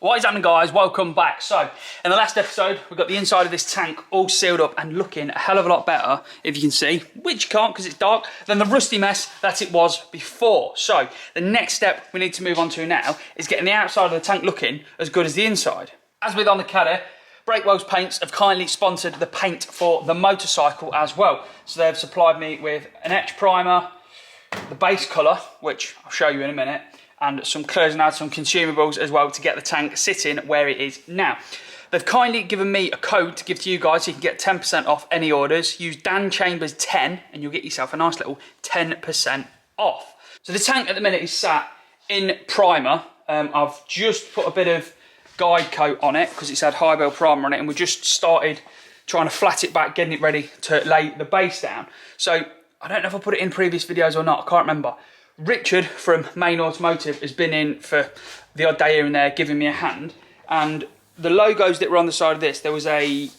What is happening, guys? Welcome back. So, in the last episode, we got the inside of this tank all sealed up and looking a hell of a lot better, if you can see, which you can't because it's dark, than the rusty mess that it was before. So, the next step we need to move on to now is getting the outside of the tank looking as good as the inside. As with on the Caddy, Breakwell's Paints have kindly sponsored the paint for the motorcycle as well. So they've supplied me with an Etch Primer, the base colour, which I'll show you in a minute, and some colours and add some consumables as well to get the tank sitting where it is now. They've kindly given me a code to give to you guys so you can get 10% off any orders. Use Dan Chambers 10 and you'll get yourself a nice little 10% off. So the tank at the minute is sat in primer. I've just put a bit of guide coat on it because it's had high bell primer on it, and we just started trying to flat it back, getting it ready to lay the base down. So I don't know if I put it in previous videos or not, I can't remember. Richard from Main Automotive has been in for the odd day here and there giving me a hand, and the logos that were on the side of this, there was an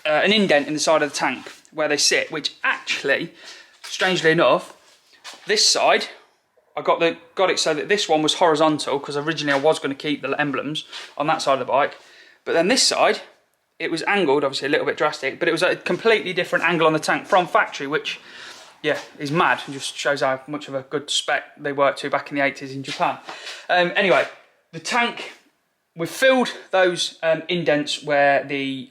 indent in the side of the tank where they sit, which actually, strangely enough, this side, I got it so that this one was horizontal because originally I was going to keep the emblems on that side of the bike, but then this side, it was angled, obviously a little bit drastic, but it was a completely different angle on the tank from factory, which, yeah, is mad and just shows how much of a good spec they worked to back in the 80s in Japan. Anyway, the tank, we've filled those indents where the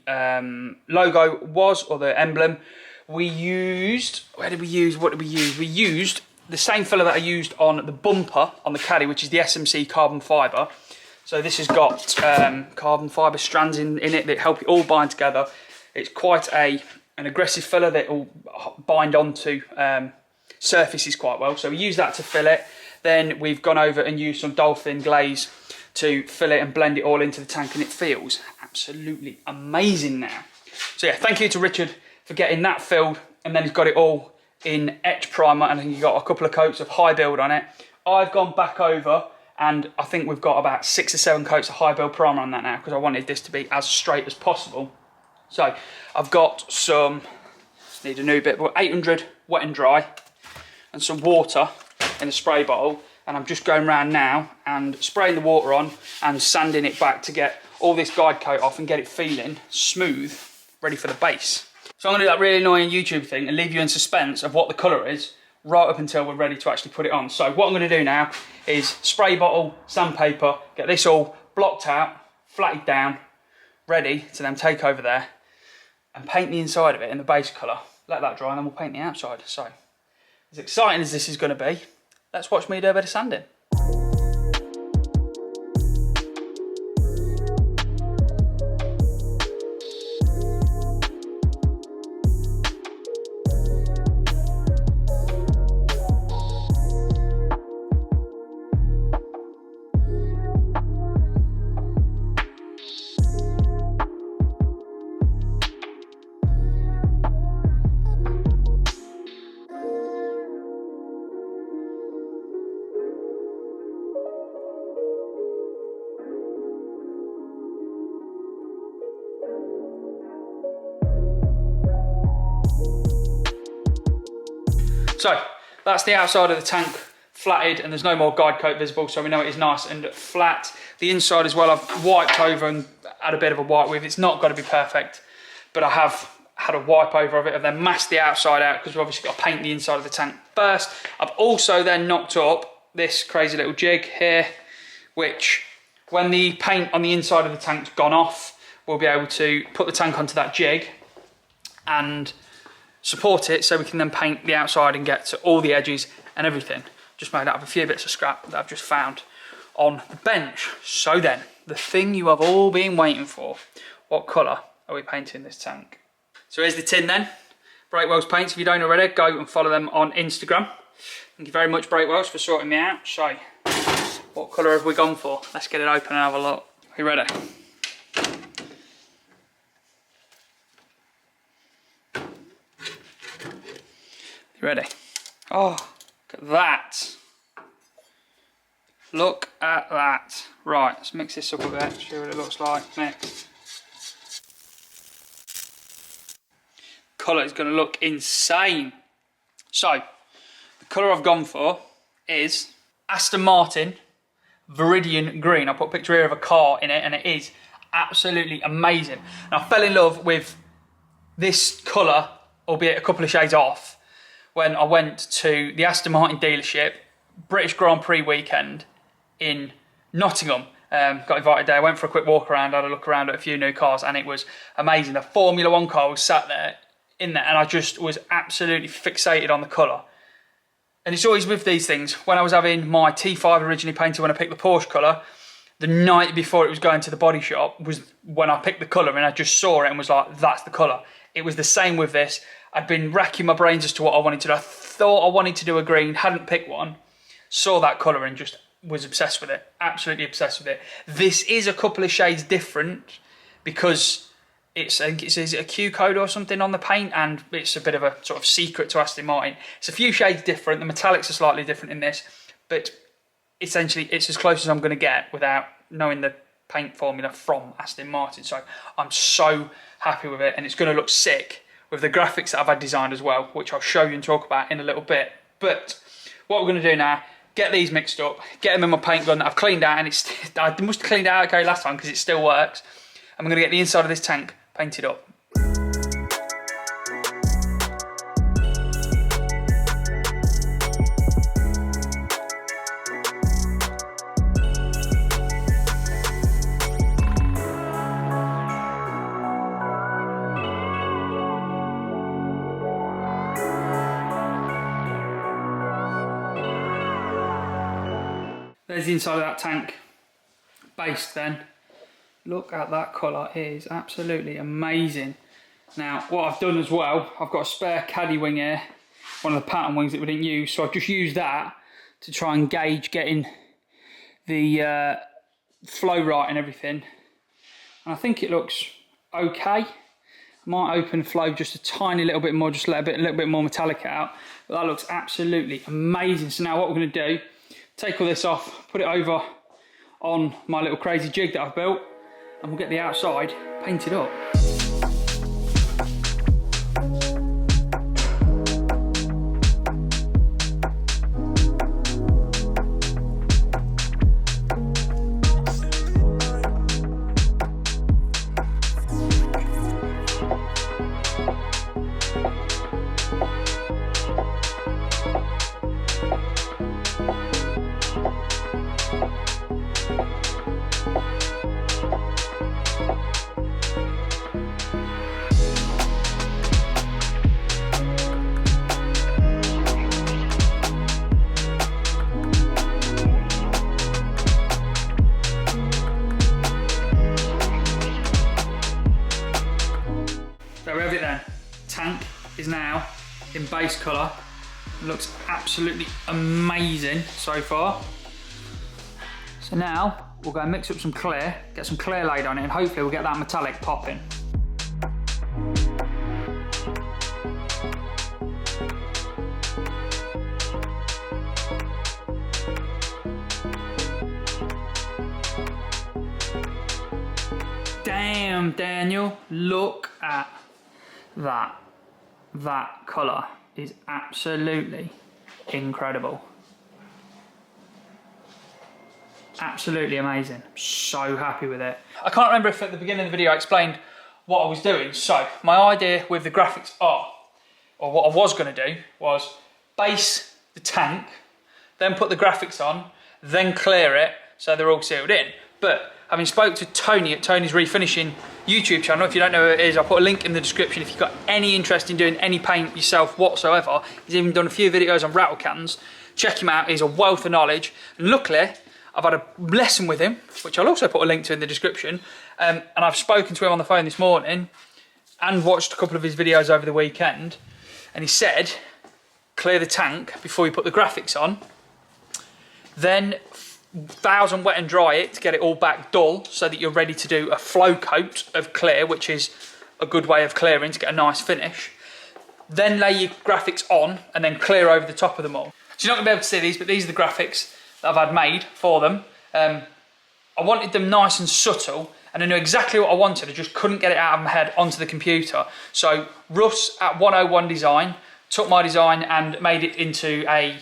logo was, or the emblem. We used, what did we use? We used the same filler that I used on the bumper on the Caddy, which is the SMC carbon fibre. So this has got carbon fibre strands in it that help it all bind together. It's quite an aggressive filler that will bind onto surfaces quite well. So we use that to fill it. Then we've gone over and used some dolphin glaze to fill it and blend it all into the tank, and it feels absolutely amazing now. So yeah, thank you to Richard for getting that filled, and then he's got it all in Etch Primer, and then you've got a couple of coats of high build on it. I've gone back over and I think we've got about 6 or 7 coats of high build primer on that now because I wanted this to be as straight as possible. So I've got some, need a new bit, but 800 wet and dry and some water in a spray bottle, and I'm just going around now and spraying the water on and sanding it back to get all this guide coat off and get it feeling smooth, ready for the base. So I'm going to do that really annoying YouTube thing and leave you in suspense of what the colour is right up until we're ready to actually put it on. So what I'm going to do now is spray bottle, sandpaper, get this all blocked out, flatted down, ready to then take over there and paint the inside of it in the base colour. Let that dry and then we'll paint the outside. So as exciting as this is going to be, let's watch me do a bit of sanding. So that's the outside of the tank flatted, and there's no more guide coat visible, so we know it is nice and flat. The inside as well, I've wiped over and had a bit of a wipe with. It's not got to be perfect, but I have had a wipe over of it and then masked the outside out because we've obviously got to paint the inside of the tank first. I've also then knocked up this crazy little jig here, which when the paint on the inside of the tank's gone off, we'll be able to put the tank onto that jig and support it so we can then paint the outside and get to all the edges and everything. Just made out of a few bits of scrap that I've just found on the bench. So then, the thing you have all been waiting for, what colour are we painting this tank? So here's the tin then, Breakwell's Paints. If you don't already, go and follow them on Instagram. Thank you very much, Breakwell's, for sorting me out. So, what colour have we gone for? Let's get it open and have a look. Are you ready? You ready? Oh, look at that. Look at that. Right, let's mix this up a bit, see what it looks like next. Colour is going to look insane. So, the colour I've gone for is Aston Martin Viridian green. I put a picture here of a car in it, and it is absolutely amazing. And I fell in love with this colour, albeit a couple of shades off, when I went to the Aston Martin dealership, British Grand Prix weekend in Nottingham. Got invited there, went for a quick walk around, had a look around at a few new cars, and it was amazing. The Formula One car was sat there, and I just was absolutely fixated on the colour. And it's always with these things. When I was having my T5 originally painted when I picked the Porsche colour, the night before it was going to the body shop was when I picked the colour, and I just saw it and was like, that's the colour. It was the same with this. I'd been racking my brains as to what I wanted to do. I thought I wanted to do a green, hadn't picked one, saw that colour and just was obsessed with it. Absolutely obsessed with it. This is a couple of shades different because it's a Q code or something on the paint, and it's a bit of a sort of secret to Aston Martin. It's a few shades different. The metallics are slightly different in this, but essentially it's as close as I'm going to get without knowing the paint formula from Aston Martin. So I'm so happy with it, and it's going to look sick with the graphics that I've had designed as well, which I'll show you and talk about in a little bit. But what we're going to do now, get these mixed up, get them in my paint gun that I've cleaned out, and I must have cleaned it out okay last time because it still works. And we're going to get the inside of this tank painted up. There's the inside of that tank base then. Look at that colour, it is absolutely amazing. Now what I've done as well, I've got a spare Caddy wing here, one of the pattern wings that we didn't use, so I've just used that to try and gauge getting the flow right and everything. And I think it looks okay. I might open flow just a tiny little bit more, just let a little bit more metallic out, but that looks absolutely amazing. So now what we're going to do, take all this off, put it over on my little crazy jig that I've built, and we'll get the outside painted up. Tank is now in base colour. It looks absolutely amazing so far. So now we'll go and mix up some clear, get some clear laid on it, and hopefully we'll get that metallic popping. Damn, Daniel, look at that. That colour is absolutely incredible. Absolutely amazing. So happy with it. I can't remember if at the beginning of the video I explained what I was doing. So my idea with the graphics are, or what I was going to do, was base the tank, then put the graphics on, then clear it so they're all sealed in. But having spoke to Tony at Tony's Refinishing YouTube channel, if you don't know who it is, I'll put a link in the description if you've got any interest in doing any paint yourself whatsoever. He's even done a few videos on rattle cans. Check him out, he's a wealth of knowledge. And luckily, I've had a lesson with him, which I'll also put a link to in the description. And I've spoken to him on the phone this morning and watched a couple of his videos over the weekend. And he said, clear the tank before you put the graphics on. Then 1000 wet and dry it to get it all back dull so that you're ready to do a flow coat of clear, which is a good way of clearing to get a nice finish. Then lay your graphics on and then clear over the top of them all. So you're not going to be able to see these, but these are the graphics that I've had made for them. I wanted them nice and subtle, and I knew exactly what I wanted. I just couldn't get it out of my head onto the computer. So Russ at 101 Design took my design and made it into a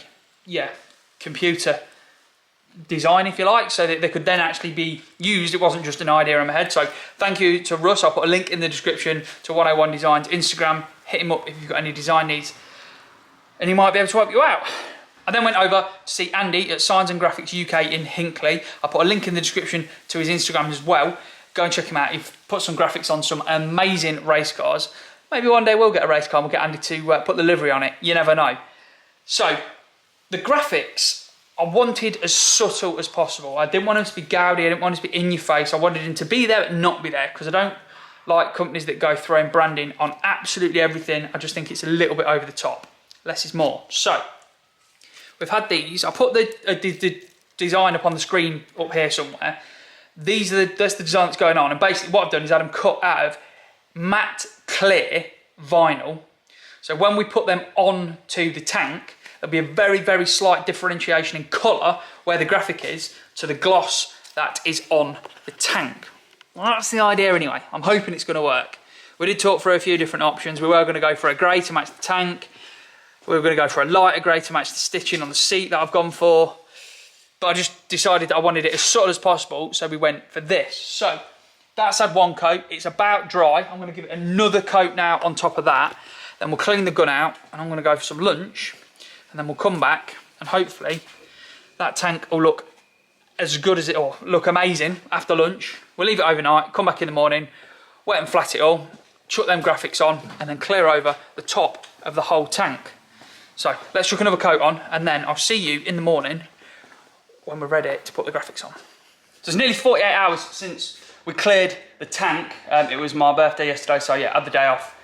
computer design, if you like, so that they could then actually be used. It wasn't just an idea in my head. So thank you to Russ. I'll put a link in the description to 101 Designs Instagram. Hit him up if you've got any design needs, and he might be able to help you out. I then went over to see Andy at Signs and Graphics UK in Hinckley. I'll put a link in the description to his Instagram as well. Go and check him out. He's put some graphics on some amazing race cars. Maybe one day we'll get a race car and we'll get Andy to put the livery on it. You never know. So the graphics I wanted as subtle as possible. I didn't want them to be gaudy. I didn't want them to be in your face. I wanted them to be there but not be there, because I don't like companies that go throwing branding on absolutely everything. I just think it's a little bit over the top. Less is more. So we've had these. I put the design up on the screen up here somewhere. That's the design that's going on, and basically what I've done is had them cut out of matte clear vinyl. So when we put them onto the tank, there'll be a very, very slight differentiation in colour where the graphic is to the gloss that is on the tank. Well, that's the idea anyway. I'm hoping it's going to work. We did talk through a few different options. We were going to go for a grey to match the tank. We were going to go for a lighter grey to match the stitching on the seat that I've gone for. But I just decided that I wanted it as subtle as possible, so we went for this. So that's had one coat. It's about dry. I'm going to give it another coat now on top of that. Then we'll clean the gun out, and I'm going to go for some lunch. And then we'll come back, and hopefully that tank will look as good as it, or look amazing after lunch. We'll leave it overnight, come back in the morning, wet and flat it all, chuck them graphics on, and then clear over the top of the whole tank. So let's chuck another coat on, and then I'll see you in the morning when we're ready to put the graphics on. So it's nearly 48 hours since we cleared the tank. It was my birthday yesterday, so yeah, had the day off.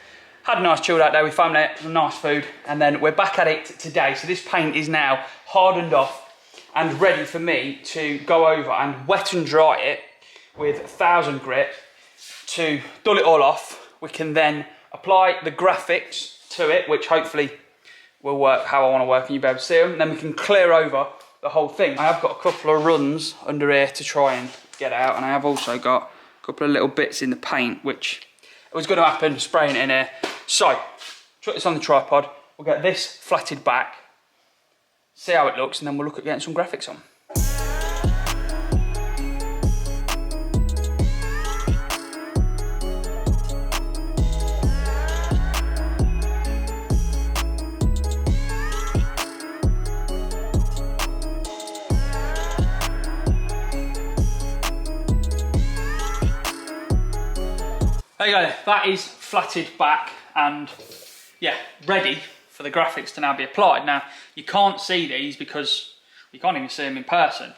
Had a nice chilled out day with family, some nice food, and then we're back at it today. So this paint is now hardened off and ready for me to go over and wet and dry it with 1000 grit to dull it all off. We can then apply the graphics to it, which hopefully will work how I want to work, and you'll be able to see them. And then we can clear over the whole thing. I have got a couple of runs under here to try and get out, and I have also got a couple of little bits in the paint, which it was going to happen, spraying it in here. So, chuck this on the tripod, we'll get this flatted back, see how it looks, and then we'll look at getting some graphics on. There you go, that is flatted back and yeah, ready for the graphics to now be applied. Now, you can't see these because you can't even see them in person,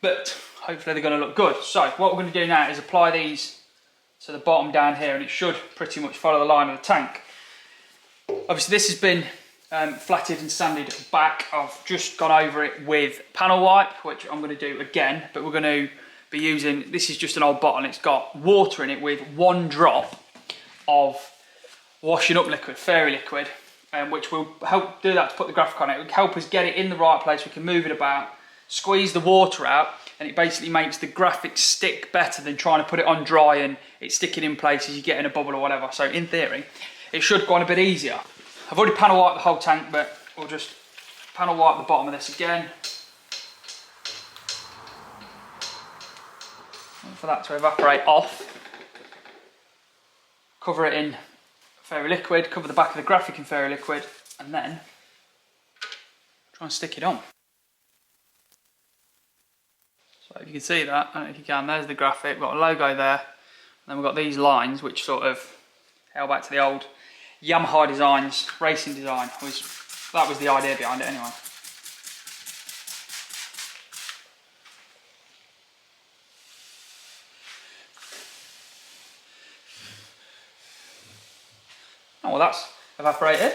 but hopefully they're going to look good. So what we're going to do now is apply these to the bottom down here, and it should pretty much follow the line of the tank. Obviously this has been flatted and sanded back. I've just gone over it with panel wipe, which I'm going to do again, but we're going to be using, this is just an old bottle, it's got water in it with 1 drop of washing up liquid, fairy liquid, which will help do that to put the graphic on it. It will help us get it in the right place. We can move it about, squeeze the water out, and it basically makes the graphics stick better than trying to put it on dry and it's sticking in places, you get in a bubble or whatever. So in theory, it should go on a bit easier. I've already panel wiped the whole tank, but we'll just panel wipe the bottom of this again. For that to evaporate off. Cover it in fairy liquid, cover the back of the graphic in fairy liquid, and then try and stick it on. So if you can see that, I don't know if you can, there's the graphic, we've got a logo there, and then we've got these lines which sort of hail back to the old Yamaha designs, racing design. That was the idea behind it anyway. Oh, well, that's evaporated.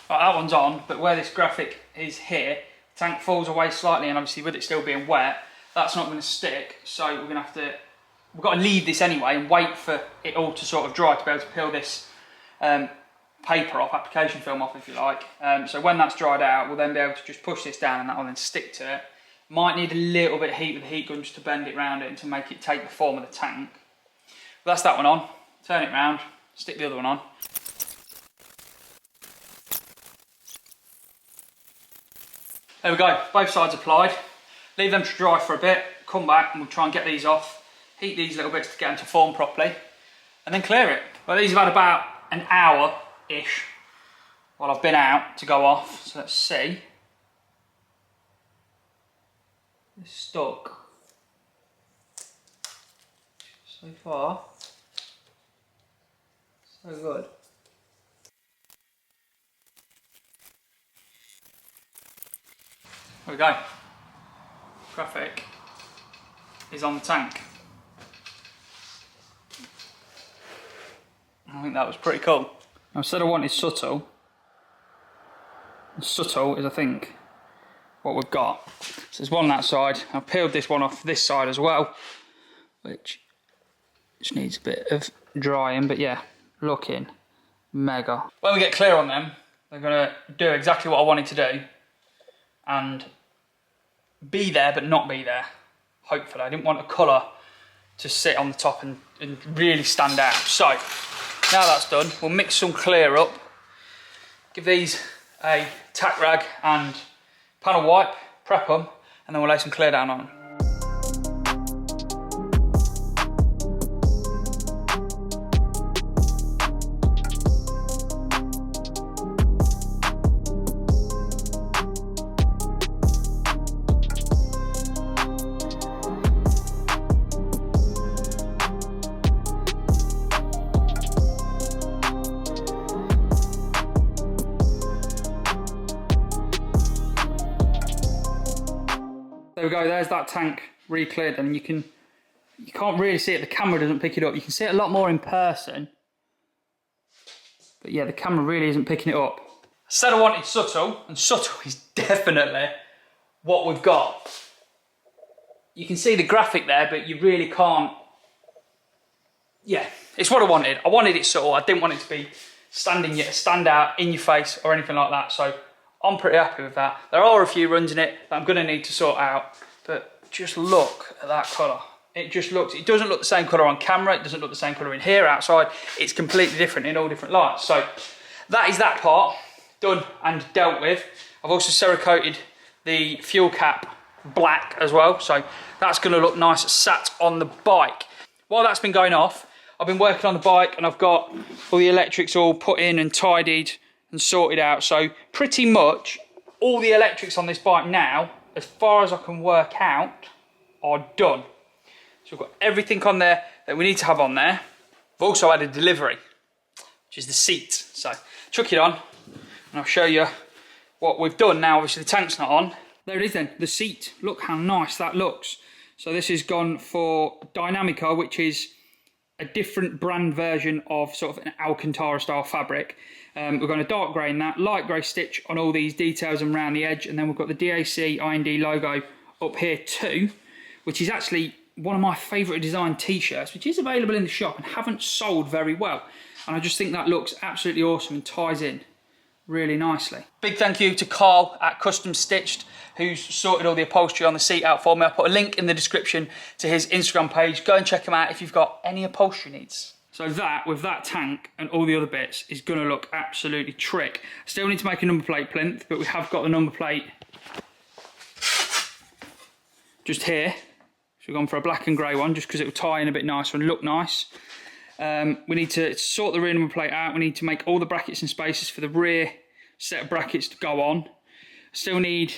Right, that one's on, but where this graphic is here, the tank falls away slightly, and obviously with it still being wet, that's not going to stick, so we're going to have to, we've got to leave this anyway and wait for it all to sort of dry to be able to peel this paper off, application film off if you like. So when that's dried out, we'll then be able to just push this down and that will then stick to it. Might need a little bit of heat with the heat gun just to bend it round it and to make it take the form of the tank. But that's that one on. Turn it round, stick the other one on. There we go, both sides applied. Leave them to dry for a bit, come back and we'll try and get these off. Heat these little bits to get them to form properly and then clear it. Well, these have had about an hour-ish while I've been out to go off. So let's see. It's stuck. So far, so good. There we go. Graphic is on the tank. I think that was pretty cool. I said I wanted subtle. Subtle is, I think, what we've got. So there's one on that side. I've peeled this one off this side as well, which just needs a bit of drying, but yeah, looking mega. When we get clear on them, they're gonna do exactly what I wanted to do and be there but not be there, hopefully. I didn't want a colour to sit on the top and really stand out. So, now that's done, we'll mix some clear up, give these a tack rag and panel wipe, prep them, and then we'll lay some clear down on them. There we go, there's that tank re-cleared, and you can't really see it, the camera doesn't pick it up. You can see it a lot more in person, but yeah, the camera really isn't picking it up. I said I wanted subtle, and subtle is definitely what we've got. You can see the graphic there, but you really can't, yeah, it's what I wanted. I wanted it subtle, I didn't want it to be stand out in your face or anything like that, so I'm pretty happy with that. There are a few runs in it that I'm going to need to sort out, but just look at that colour. It doesn't look the same colour on camera, it doesn't look the same colour in here outside, it's completely different in all different lights. So that is that part done and dealt with. I've also Cerakoted the fuel cap black as well, so that's going to look nice sat on the bike. While that's been going off, I've been working on the bike and I've got all the electrics all put in and tidied and sorted out, so pretty much all the electrics on this bike now, as far as I can work out, are done. So we've got everything on there that we need to have on there. I've also had a delivery, which is the seat. So chuck it on and I'll show you what we've done. Now obviously the tank's not on. There it is then, the seat. Look how nice that looks. So this has gone for Dynamica, which is a different brand version of sort of an Alcantara style fabric. We've got a dark grey in that, light grey stitch on all these details and around the edge, and then we've got the DAC IND logo up here too, which is actually one of my favourite design t-shirts, which is available in the shop and haven't sold very well. And I just think that looks absolutely awesome and ties in really nicely. Big thank you to Carl at Custom Stitched, who's sorted all the upholstery on the seat out for me. I'll put a link in the description to his Instagram page. Go and check him out if you've got any upholstery needs. So that, with that tank and all the other bits, is going to look absolutely trick. Still need to make a number plate plinth, but we have got the number plate just here. So we've gone for a black and grey one, just because it will tie in a bit nicer and look nice. We need to sort the rear number plate out. We need to make all the brackets and spaces for the rear set of brackets to go on. Still need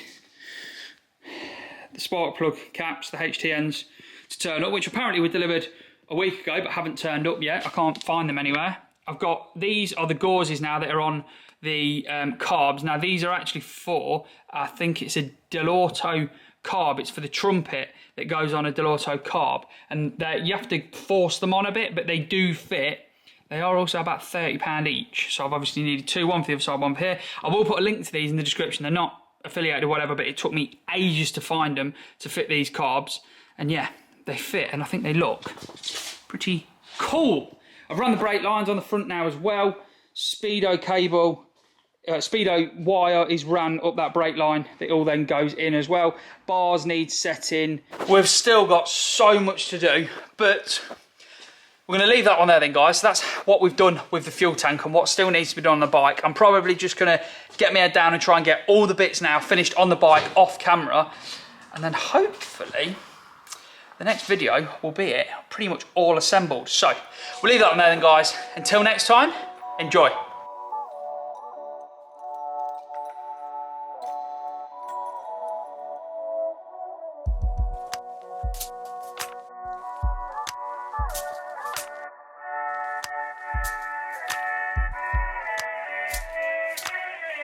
the spark plug caps, the HTNs, to turn up, which apparently were delivered a week ago but haven't turned up yet. I can't find them anywhere. I've got, these are the gauzes now that are on the carbs. Now these are actually for, I think it's a Delorto carb. It's for the trumpet that goes on a Delorto carb, and you have to force them on a bit, but they do fit. They are also about £30 each, so I've obviously needed two, one for the other side, one for here. I will put a link to these in the description. They're not affiliated or whatever, but it took me ages to find them to fit these carbs, and yeah, they fit, and I think they look pretty cool. I've run the brake lines on the front now as well, speedo cable, speedo wire is ran up that brake line. It all then goes in as well. Bars need setting. We've still got so much to do, but we're going to leave that one there then, guys. So that's what we've done with the fuel tank and what still needs to be done on the bike. I'm probably just going to get my head down and try and get all the bits now finished on the bike off camera. And then hopefully the next video will be it pretty much all assembled. So we'll leave that one there then, guys. Until next time, enjoy.